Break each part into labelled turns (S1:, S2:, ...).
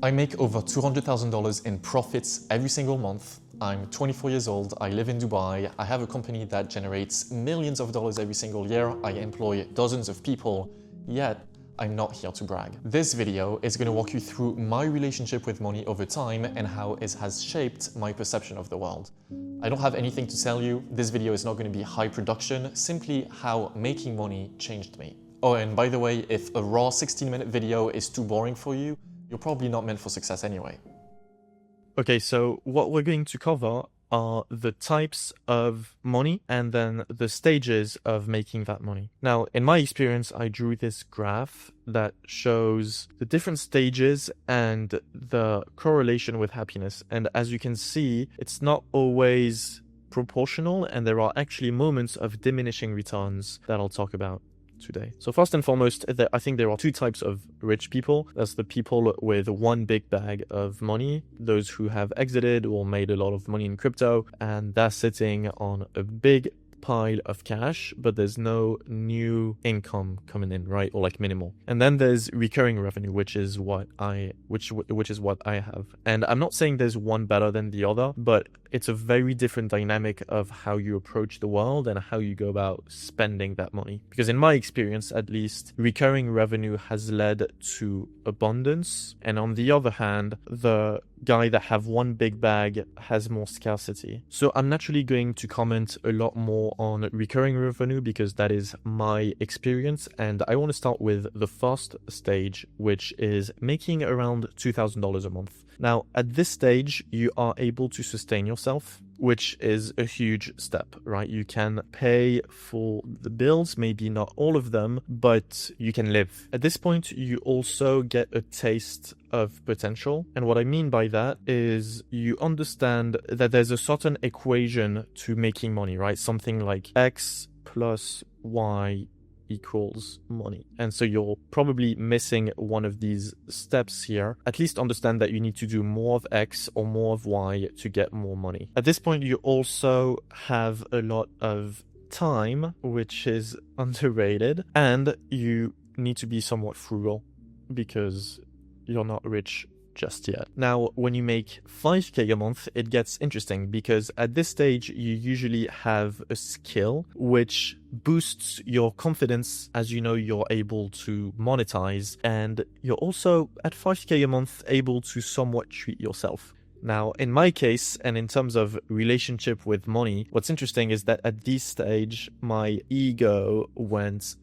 S1: I make over $200,000 in profits every single month. I'm 24 years old, I live in Dubai, I have a company that generates millions of dollars every single year, I employ dozens of people, yet I'm not here to brag. This video is going to walk you through my relationship with money over time and how it has shaped my perception of the world. I don't have anything to sell you, this video is not going to be high production, simply how making money changed me. Oh, and by the way, if a raw 16-minute video is too boring for you, you're probably not meant for success anyway.
S2: Okay, so what we're going to cover are the types of money and then the stages of making that money. Now, in my experience, I drew this graph that shows the different stages and the correlation with happiness. And as you can see, it's not always proportional, and there are actually moments of diminishing returns that I'll talk about today. So first and foremost, I think there are two types of rich people. That's the people with one big bag of money, those who have exited or made a lot of money in crypto, and they're sitting on a big pile of cash, but there's no new income coming in, right? Or like minimal. And then there's recurring revenue, which is what I have. And I'm not saying there's one better than the other, but it's a very different dynamic of how you approach the world and how you go about spending that money. Because in my experience, at least, recurring revenue has led to abundance. And on the other hand, the guy that have one big bag has more scarcity. So I'm naturally going to comment a lot more on recurring revenue because that is my experience. And I want to start with the first stage, which is making around $2,000 a month. Now, at this stage, you are able to sustain yourself, which is a huge step, right? You can pay for the bills, maybe not all of them, but you can live. At this point, you also get a taste of potential. And what I mean by that is you understand that there's a certain equation to making money, right? Something like X plus Y equals money. And so you're probably missing one of these steps here. At least understand that you need to do more of X or more of Y to get more money. At this point, you also have a lot of time, which is underrated, and you need to be somewhat frugal because you're not rich just yet. Now, when you make 5K a month, it gets interesting because at this stage, you usually have a skill which boosts your confidence as you know you're able to monetize, and you're also at 5K a month able to somewhat treat yourself. Now, in my case, and in terms of relationship with money, what's interesting is that at this stage, my ego went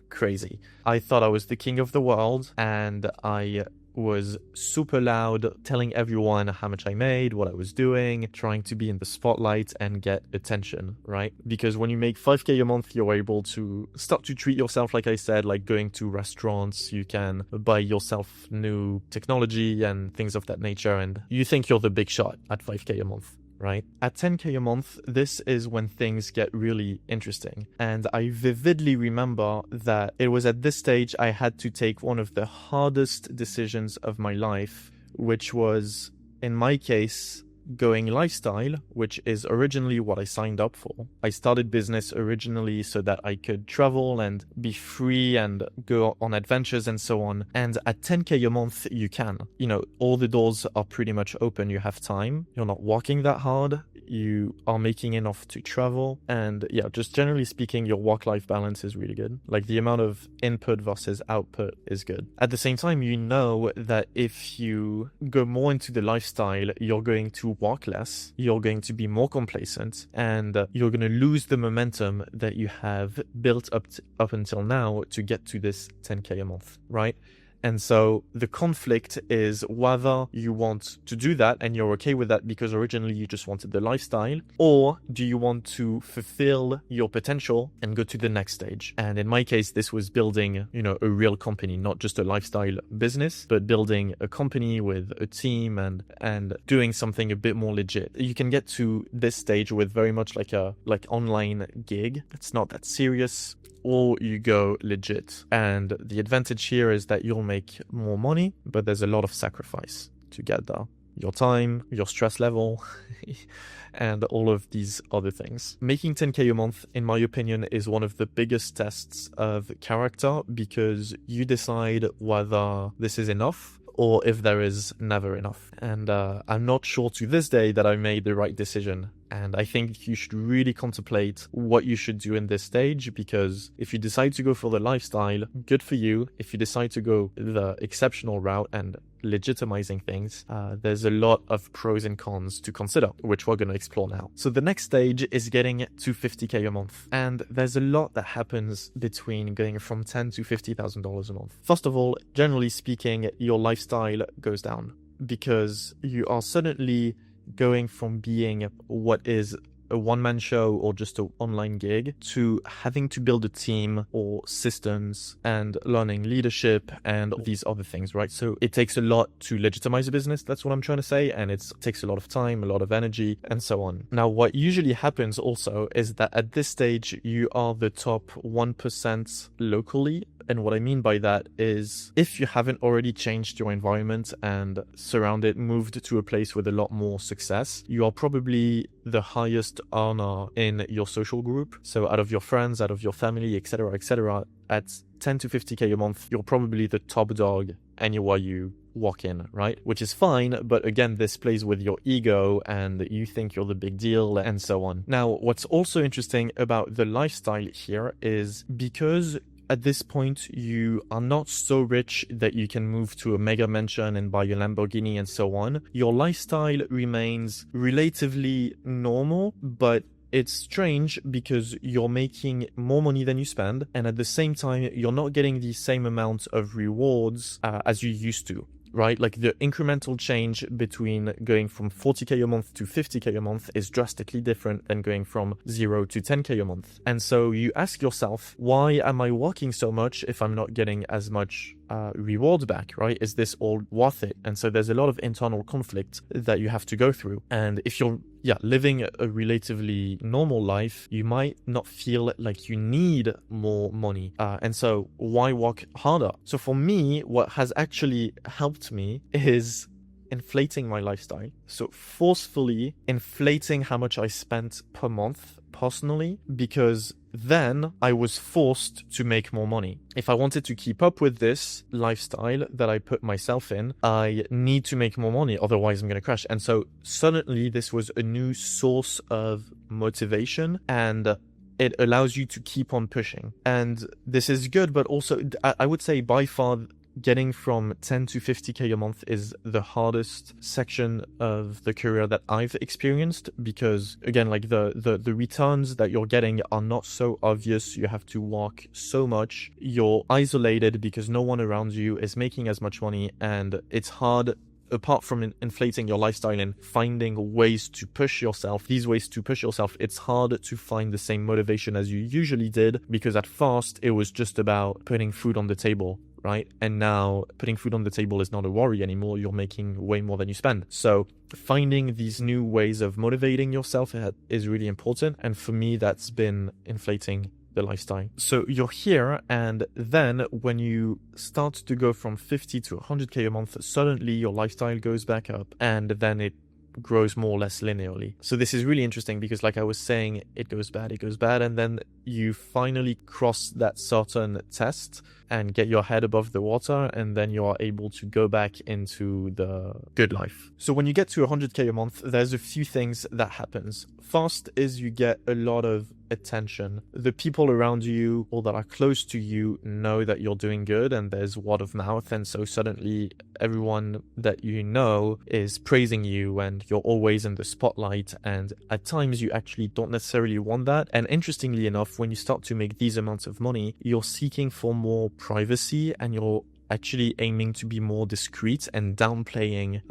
S2: crazy. I thought I was the king of the world, and I was super loud, telling everyone how much I made, what I was doing, trying to be in the spotlight and get attention, right? Because when you make 5K a month, you're able to start to treat yourself, like I said, like going to restaurants, you can buy yourself new technology and things of that nature, and you think you're the big shot at 5K a month. Right? At 10K a month, this is when things get really interesting. And I vividly remember that it was at this stage I had to take one of the hardest decisions of my life, which was, in my case, going lifestyle, which is originally what I signed up for. I started business originally so that I could travel and be free and go on adventures and so on. And at 10K a month, you can. You know, all the doors are pretty much open. You have time. You're not working that hard. You are making enough to travel. And yeah, just generally speaking, your work-life balance is really good. Like the amount of input versus output is good. At the same time, you know that if you go more into the lifestyle, you're going to work less, you're going to be more complacent, and you're going to lose the momentum that you have built up until now to get to this 10K a month, right? And so the conflict is whether you want to do that and you're okay with that because originally you just wanted the lifestyle, or do you want to fulfill your potential and go to the next stage? And in my case, this was building, a real company, not just a lifestyle business, but building a company with a team and doing something a bit more legit. You can get to this stage with very much like online gig. It's not that serious. Or you go legit. And the advantage here is that you'll make more money, but there's a lot of sacrifice to get there. Your time, your stress level, and all of these other things. Making 10K a month, in my opinion, is one of the biggest tests of character because you decide whether this is enough or if there is never enough. And I'm not sure to this day that I made the right decision. And I think you should really contemplate what you should do in this stage, because if you decide to go for the lifestyle, good for you. If you decide to go the exceptional route and legitimizing things, there's a lot of pros and cons to consider, which we're going to explore now. So the next stage is getting to 50K a month. And there's a lot that happens between going from $10,000 to $50,000 a month. First of all, generally speaking, your lifestyle goes down because you are suddenly going from being what is a one-man show or just an online gig to having to build a team or systems and learning leadership and these other things, right? So it takes a lot to legitimize a business. That's what I'm trying to say. And it takes a lot of time, a lot of energy, and so on. Now, what usually happens also is that at this stage, you are the top 1% locally. And what I mean by that is if you haven't already changed your environment and moved to a place with a lot more success, you are probably the highest earner in your social group. So out of your friends, out of your family, etc., at 10 to 50K a month, you're probably the top dog anywhere you walk in, right? Which is fine, but again, this plays with your ego and you think you're the big deal and so on. Now, what's also interesting about the lifestyle here is because at this point, you are not so rich that you can move to a mega mansion and buy a Lamborghini and so on. Your lifestyle remains relatively normal, but it's strange because you're making more money than you spend. And at the same time, you're not getting the same amount of rewards as you used to. Right? Like the incremental change between going from 40K a month to 50K a month is drastically different than going from 0 to 10K a month. And so you ask yourself, why am I working so much if I'm not getting as much reward back, right? Is this all worth it? And so there's a lot of internal conflict that you have to go through. And if you're living a relatively normal life, you might not feel like you need more money. And so why work harder? So for me, what has actually helped me is inflating my lifestyle. So forcefully inflating how much I spent per month personally, because then I was forced to make more money. If I wanted to keep up with this lifestyle that I put myself in, I need to make more money, otherwise I'm going to crash. And so suddenly this was a new source of motivation, and it allows you to keep on pushing. And this is good, but also I would say by far getting from 10 to 50K a month is the hardest section of the career that I've experienced, because again, like the returns that you're getting are not so obvious. You have to work so much. You're isolated because no one around you is making as much money, and it's hard. Apart from inflating your lifestyle and finding ways to push yourself, it's hard to find the same motivation as you usually did, because at first it was just about putting food on the table, right? And now putting food on the table is not a worry anymore. You're making way more than you spend. So finding these new ways of motivating yourself is really important. And for me, that's been inflating the lifestyle. So you're here, and then when you start to go from 50 to 100K a month, suddenly your lifestyle goes back up, and then it grows more or less linearly. So this is really interesting because, like I was saying, it goes bad, and then you finally cross that certain test and get your head above the water, and then you are able to go back into the good life. So when you get to 100K a month, there's a few things that happens. First is you get a lot of attention. The people around you or that are close to you know that you're doing good, and there's word of mouth, and so suddenly everyone that you know is praising you, and you're always in the spotlight, and at times you actually don't necessarily want that. And interestingly enough, when you start to make these amounts of money, you're seeking for more privacy, and you're actually aiming to be more discreet and downplaying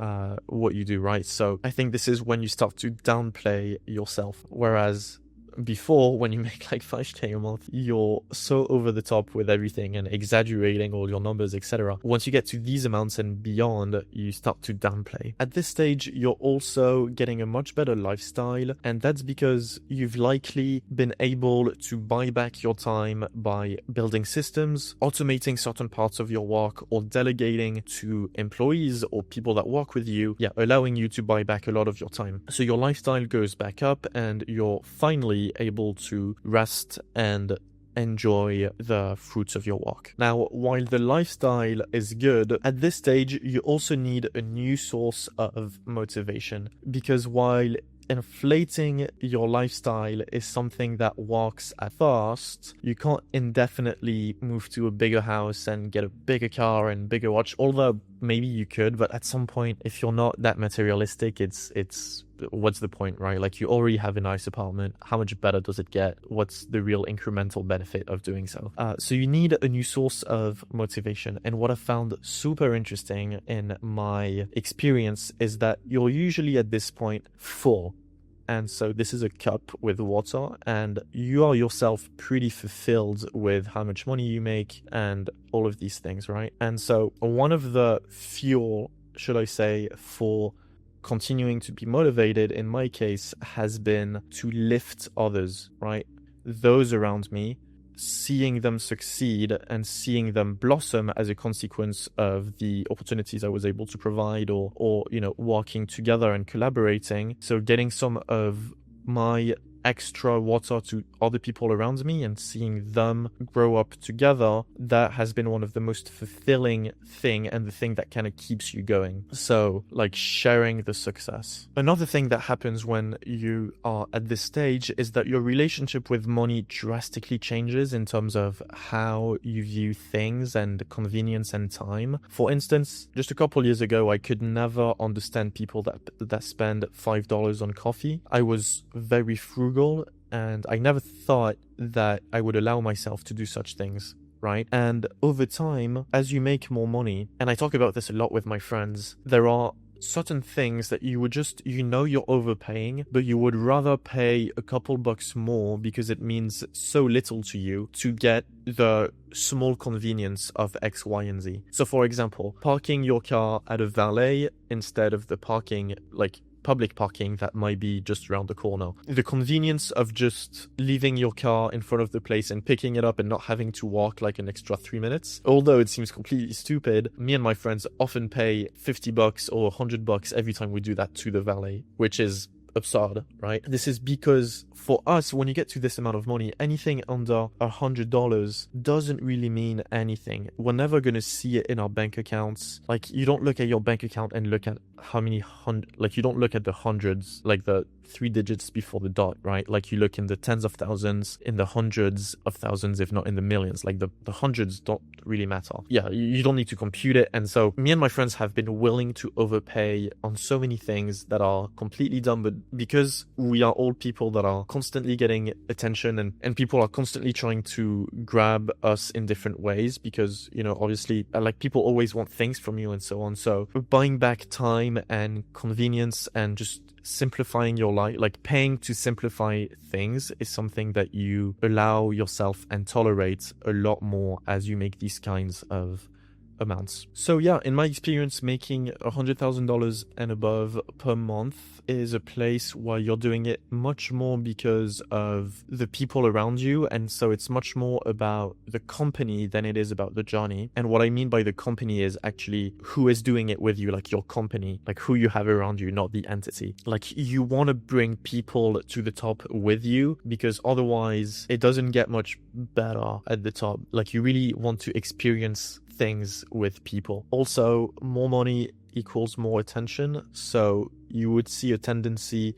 S2: what you do, right? So I think this is when you start to downplay yourself, whereas before, when you make like 5K a month, you're so over the top with everything and exaggerating all your numbers, etc. Once you get to these amounts and beyond, you start to downplay. At this stage, you're also getting a much better lifestyle, and that's because you've likely been able to buy back your time by building systems, automating certain parts of your work, or delegating to employees or people that work with you, allowing you to buy back a lot of your time. So your lifestyle goes back up, and you're finally able to rest and enjoy the fruits of your work. Now, while the lifestyle is good, at this stage, you also need a new source of motivation, because while inflating your lifestyle is something that works at first, you can't indefinitely move to a bigger house and get a bigger car and bigger watch, although maybe you could, but at some point, if you're not that materialistic, it's what's the point, right? Like, you already have a nice apartment. How much better does it get? What's the real incremental benefit of doing so? So you need a new source of motivation. And what I found super interesting in my experience is that you're usually at this point full. And so this is a cup with water, and you are yourself pretty fulfilled with how much money you make and all of these things, right? And so one of the fuel, should I say, for continuing to be motivated in my case has been to lift others, right? Those around me, seeing them succeed and seeing them blossom as a consequence of the opportunities I was able to provide, or you know, working together and collaborating. So getting some of my extra water to other people around me and seeing them grow up together, that has been one of the most fulfilling thing, and the thing that kind of keeps you going. So like sharing the success. Another thing that happens when you are at this stage is that your relationship with money drastically changes in terms of how you view things and convenience and time. For instance, just a couple years ago, I could never understand people that spend $5 on coffee. I was very frugal, and I never thought that I would allow myself to do such things, right? And over time, as you make more money, and I talk about this a lot with my friends, there are certain things that you would just, you know, you're overpaying, but you would rather pay a couple bucks more because it means so little to you to get the small convenience of X, Y, and Z. So for example, parking your car at a valet instead of the parking, like public parking that might be just around the corner. The convenience of just leaving your car in front of the place and picking it up and not having to walk like an extra 3 minutes. Although it seems completely stupid, me and my friends often pay $50 or $100 every time we do that to the valet, which is absurd, right? This is because for us, when you get to this amount of money, anything under $100 doesn't really mean anything. We're never going to see it in our bank accounts. Like, you don't look at your bank account and look at how many you don't look at the hundreds, like the 3 digits before the dot, right? Like, you look in the tens of thousands, in the hundreds of thousands, if not in the millions. Like, the hundreds don't really matter. Yeah, you don't need to compute it. And so me and my friends have been willing to overpay on so many things that are completely dumb, but because we are all people that are constantly getting attention, and people are constantly trying to grab us in different ways, because, you know, obviously, like, people always want things from you and so on. So buying back time and convenience and just simplifying your life, like paying to simplify things, is something that you allow yourself and tolerate a lot more as you make these kinds of amounts. So yeah, in my experience, making $100,000 and above per month is a place where you're doing it much more because of the people around you, and so it's much more about the company than it is about the journey. And what I mean by the company is actually who is doing it with you, like your company, like who you have around you, not the entity. Like, you want to bring people to the top with you, because otherwise it doesn't get much better at the top. Like, you really want to experience things with people. Also, more money equals more attention, so you would see a tendency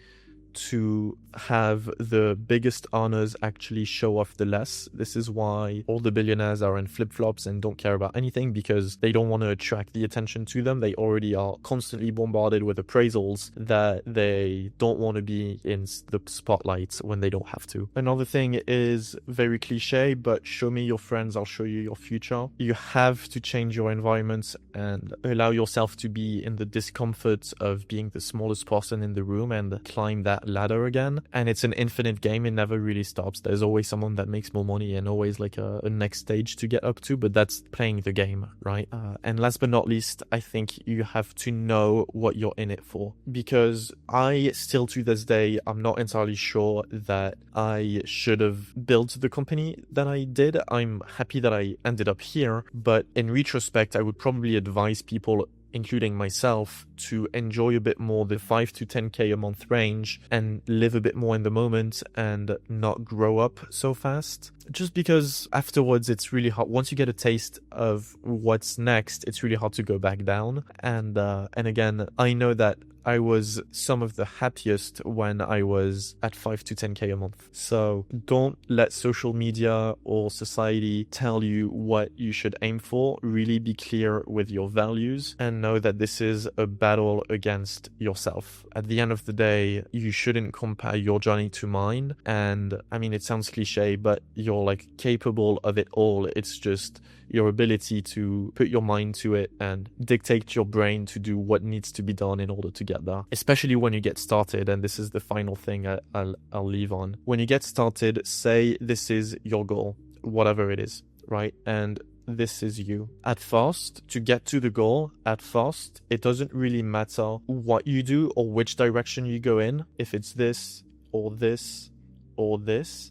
S2: to have the biggest earners actually show off the less. This is why all the billionaires are in flip-flops and don't care about anything, because they don't want to attract the attention to them. They already are constantly bombarded with appraisals that they don't want to be in the spotlight when they don't have to. Another thing is very cliche, but show me your friends, I'll show you your future. You have to change your environment and allow yourself to be in the discomfort of being the smallest person in the room and climb that ladder again. And it's an infinite game. It never really stops. There's always someone that makes more money and always like a next stage to get up to, but that's playing the game, right? And last but not least, I think you have to know what you're in it for, because I still to this day, I'm not entirely sure that I should have built the company that I did. I'm happy that I ended up here, but in retrospect, I would probably advise people including myself, to enjoy a bit more the 5 to 10k a month range and live a bit more in the moment and not grow up so fast. Just because afterwards it's really hard. Once you get a taste of what's next, it's really hard to go back down. And again, I know that I was some of the happiest when I was at 5 to 10k a month. So don't let social media or society tell you what you should aim for. Really be clear with your values and know that this is a battle against yourself. At the end of the day, you shouldn't compare your journey to mine. And I mean, it sounds cliche, but you're like capable of it all. It's just your ability to put your mind to it and dictate your brain to do what needs to be done in order to get there. Especially when you get started, and this is the final thing I'll leave on. When you get started, say this is your goal, whatever it is, right? And this is you. At first, to get to the goal, at first, it doesn't really matter what you do or which direction you go in, if it's this or this or this.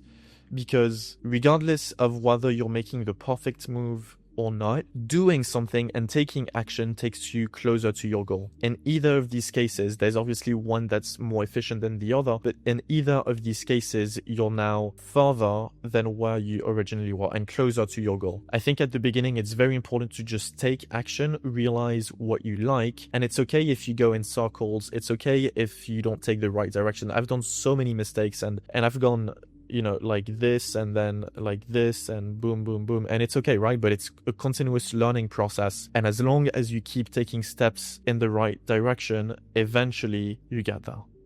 S2: Because regardless of whether you're making the perfect move or not, doing something and taking action takes you closer to your goal. In either of these cases, there's obviously one that's more efficient than the other, but in either of these cases, you're now further than where you originally were and closer to your goal. I think at the beginning, it's very important to just take action, realize what you like, and it's okay if you go in circles. It's okay if you don't take the right direction. I've done so many mistakes and I've gone, you know, like this and then like this and boom, boom, boom. And it's okay, right? But it's a continuous learning process. And as long as you keep taking steps in the right direction, eventually you get there.